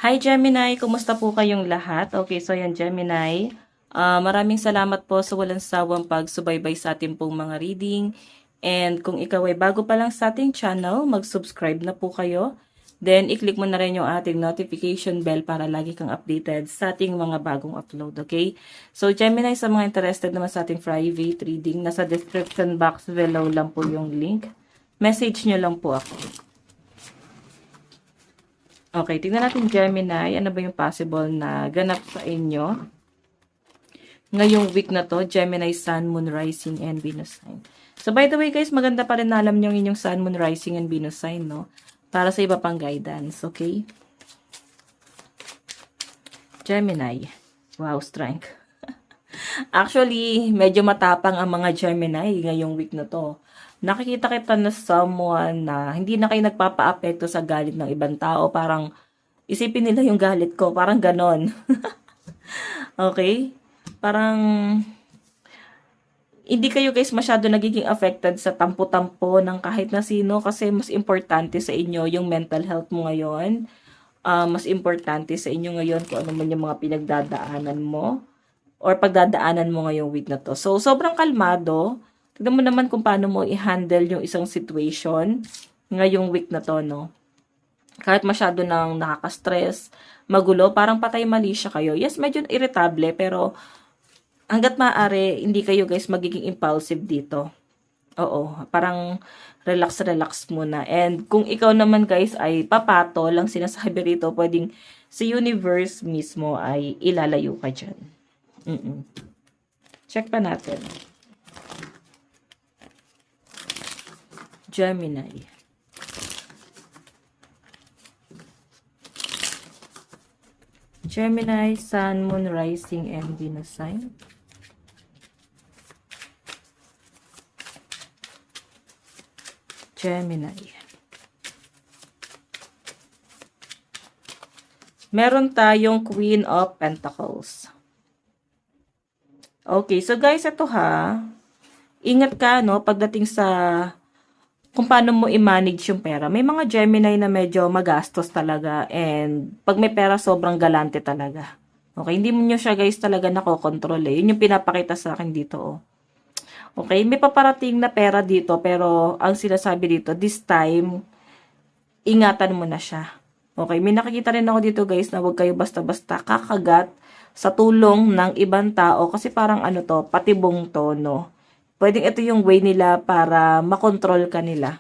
Hi Gemini, kumusta po kayong lahat? Okay, so yan Gemini. Maraming salamat po sa walang sawang pagsubaybay sa ating pong mga reading. And kung ikaw ay bago pa lang sa ating channel, mag-subscribe na po kayo. Then, i-click mo na rin yung ating notification bell para lagi kang updated sa ating mga bagong upload, okay? So, Gemini, sa mga interested naman sa ating private reading, nasa description box below lang po yung link. Message nyo lang po ako. Okay, tingnan natin Gemini. Ano ba yung possible na ganap sa inyo? Ngayong week na to, Gemini, Sun, Moon, Rising, and Venus sign. So, by the way guys, maganda pa rin na alam nyo inyong Sun, Moon, Rising, and Venus sign, no? Para sa iba pang guidance, okay? Gemini. Wow, strength. Actually, medyo matapang ang mga Gemini ngayong week na to. Nakikita kita na someone na hindi na kayo nagpapa-apekto sa galit ng ibang tao. Parang isipin nila yung galit ko. Parang ganon. Okay? Parang hindi kayo guys masyado nagiging affected sa tampo-tampo ng kahit na sino kasi mas importante sa inyo yung mental health mo ngayon. Mas importante sa inyo ngayon kung ano man yung mga pinagdadaanan mo or pagdadaanan mo ngayong week na to. So, sobrang kalmado. Tignan mo naman kung paano mo i-handle yung isang situation ngayong week na to, no? Kahit masyado nang nakaka-stress, magulo, parang patay-mali siya kayo. Yes, medyo irritable, pero hanggat maaari, hindi kayo guys magiging impulsive dito. Oo, parang relax-relax muna. And kung ikaw naman guys ay papato lang sinasabi rito, pwedeng si universe mismo ay ilalayo ka dyan. Check pa natin. Gemini. Gemini, Sun, Moon, Rising, and Venus sign. Gemini. Meron tayong Queen of Pentacles. Okay, so guys, ito ha. Ingat ka, no, pagdating sa kung paano mo i-manage yung pera. May mga Gemini na medyo magastos talaga and pag may pera, sobrang galante talaga. Okay, hindi mo nyo siya guys talaga nakokontrol eh. Yun yung pinapakita sa akin dito, oh. Okay, may paparating na pera dito pero ang sinasabi dito, this time, ingatan mo na siya. Okay, may nakikita rin ako dito guys na huwag kayo basta-basta kakagat sa tulong ng ibang tao kasi parang ano to, patibong to, no? Pwedeng ito yung way nila para makontrol ka nila.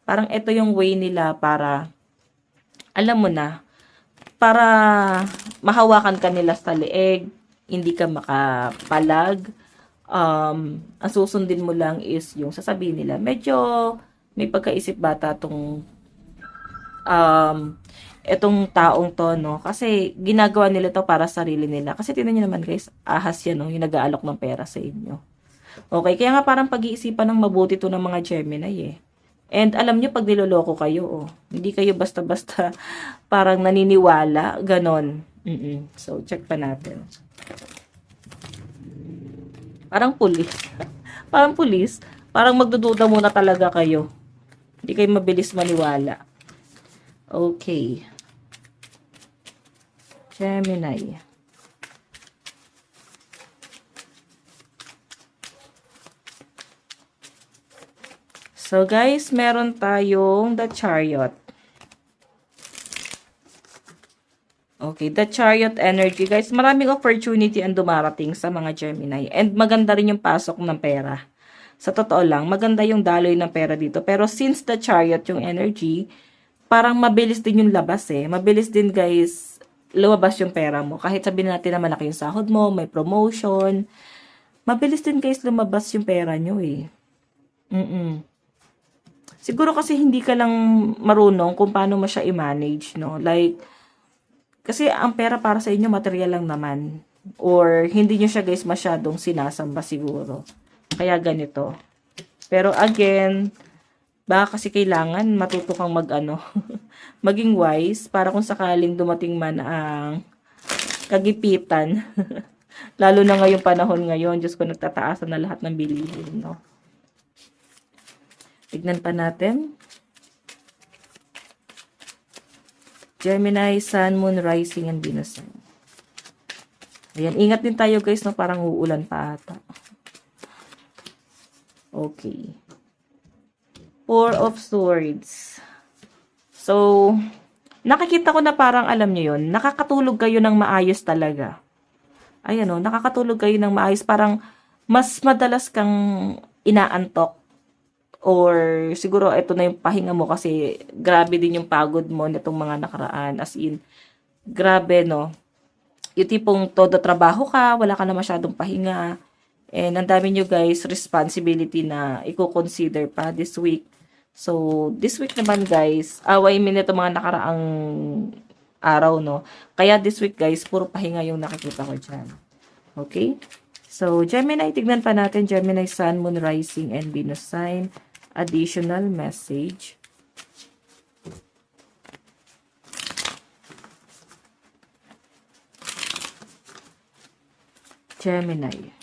Parang ito yung way nila para, alam mo na, para mahawakan ka nila sa leeg, hindi ka makapalag. Ang susundin mo lang is yung sasabihin nila. Medyo may pagkaisip bata tong etong taong to, no? Kasi ginagawa nila to para sa sarili nila. Kasi tingnan niyo naman guys, ahas yan, no? Yung nag-aalok ng pera sa inyo. Okay, kaya nga parang pag-iisipan ng mabuti to ng mga Gemini eh. And alam nyo, pag niloloko kayo, oh, hindi kayo basta-basta parang naniniwala, ganon. So, check pa natin. Parang pulis. Parang pulis. Parang magdududa muna talaga kayo. Hindi kayo mabilis maniwala. Okay. Gemini. So guys, meron tayong the Chariot. Okay, the Chariot energy. Guys, maraming opportunity ang dumarating sa mga Gemini. And maganda rin yung pasok ng pera. Sa totoo lang, maganda yung daloy ng pera dito. Pero since the Chariot yung energy, parang mabilis din yung labas eh. Mabilis din guys, lumabas yung pera mo. Kahit sabihin natin na malaki yung sahod mo, may promotion. Mabilis din guys lumabas yung pera nyo eh. Siguro kasi hindi ka lang marunong kung paano mo siya i-manage, no? Like, kasi ang pera para sa inyo, material lang naman. Or, hindi nyo siya guys masyadong sinasamba siguro. Kaya ganito. Pero again, baka kasi kailangan matuto kang maging wise para kung sakaling dumating man ang kagipitan. Lalo na ngayong panahon ngayon, Diyos ko, nagtataasan na lahat ng bilihin, no? Tignan pa natin. Gemini, Sun, Moon, Rising, and Venus sign. Ayan, ingat din tayo guys, no? Parang uulan pa ata. Okay. Four of Swords. So, nakikita ko na parang alam nyo yun, nakakatulog kayo ng maayos talaga. Ayan o, nakakatulog kayo ng maayos. Parang mas madalas kang inaantok. Or siguro ito na yung pahinga mo kasi grabe din yung pagod mo nitong mga nakaraan. As in, grabe no. Yung tipong todo trabaho ka, wala ka na masyadong pahinga. And ang dami nyo guys, responsibility na i-consider pa this week. So, this week naman guys, away min ito mga nakaraang araw, no? Kaya this week guys, puro pahinga yung nakikita ko dyan. Okay? So, Gemini, tignan pa natin. Gemini, Sun, Moon, Rising, and Venus sign. Additional message. Gemini.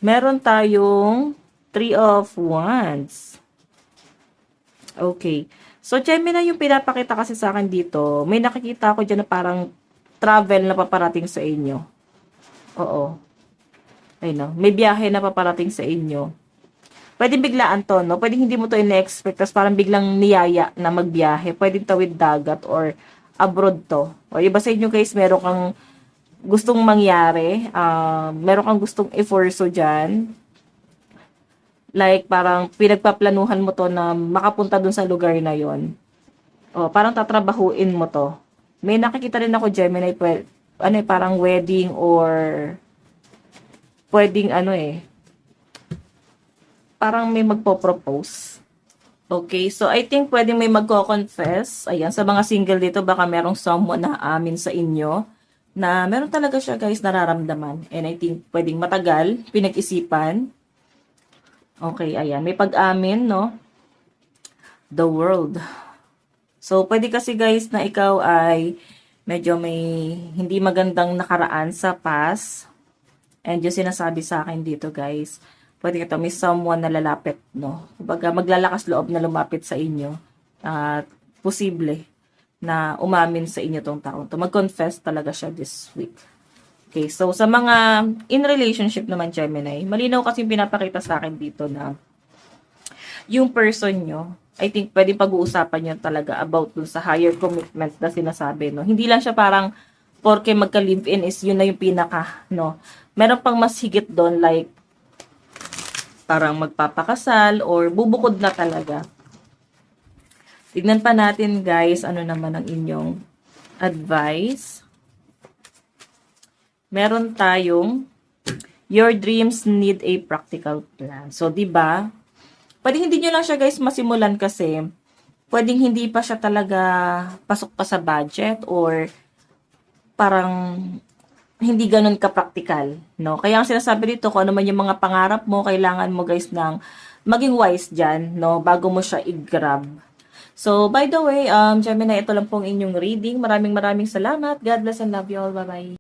Meron tayong Three of Wands. Okay. So, Gemini, yung pinapakita kasi sa akin dito, may nakikita ako dyan na parang travel na paparating sa inyo. Oo. Ayun, no? May biyahe na paparating sa inyo. Pwede biglaan to, no? Pwede hindi mo to ina-expect, tapos parang biglang niyaya na magbiyahe. Pwede tawid dagat or abroad to. O iba sa inyo guys, meron kang gustong mangyari, meron kang gustong i-forso dyan. Like, parang pinagpaplanuhan mo to na makapunta dun sa lugar na yon. O, parang tatrabahuin mo to. May nakikita rin ako, Gemini, parang wedding or pwedeng parang may magpo-propose. Okay, so I think pwedeng may magko-confess. Ayan, sa mga single dito, baka merong someone na amin sa inyo na meron talaga siya guys nararamdaman. And I think pwedeng matagal, pinag-isipan. Okay, ayan, may pag-amin, no? The World. So, pwede kasi guys na ikaw ay medyo may hindi magandang nakaraan sa past. And yung sinasabi sa akin dito guys, pwede ka may someone na lalapit, no? Kumbaga, maglalakas loob na lumapit sa inyo. At posible na umamin sa inyo tong taon to. Mag-confess talaga siya this week. Okay, so sa mga in relationship naman, Gemini, malinaw kasi yung pinapakita sa akin dito na yung person nyo, I think pwede pag-uusapan nyo talaga about dun sa higher commitment na sinasabi, no? Hindi lang siya parang porke magka-live-in is yun na yung pinaka, no? Meron pang mas higit doon, like parang magpapakasal or bubukod na talaga. Tignan pa natin guys, ano naman ang inyong advice. Meron tayong your dreams need a practical plan. So, 'di ba? Pwedeng hindi nyo lang siya guys masimulan kasi pwedeng hindi pa siya talaga pasok pa sa budget or parang hindi ganun ka-practical, no? Kaya ang sinasabi dito, kung ano man yung mga pangarap mo, kailangan mo guys ng maging wise dyan, no? Bago mo siya i-grab. So, by the way, Gemini, ito lang pong inyong reading. Maraming salamat. God bless and love you all. Bye-bye.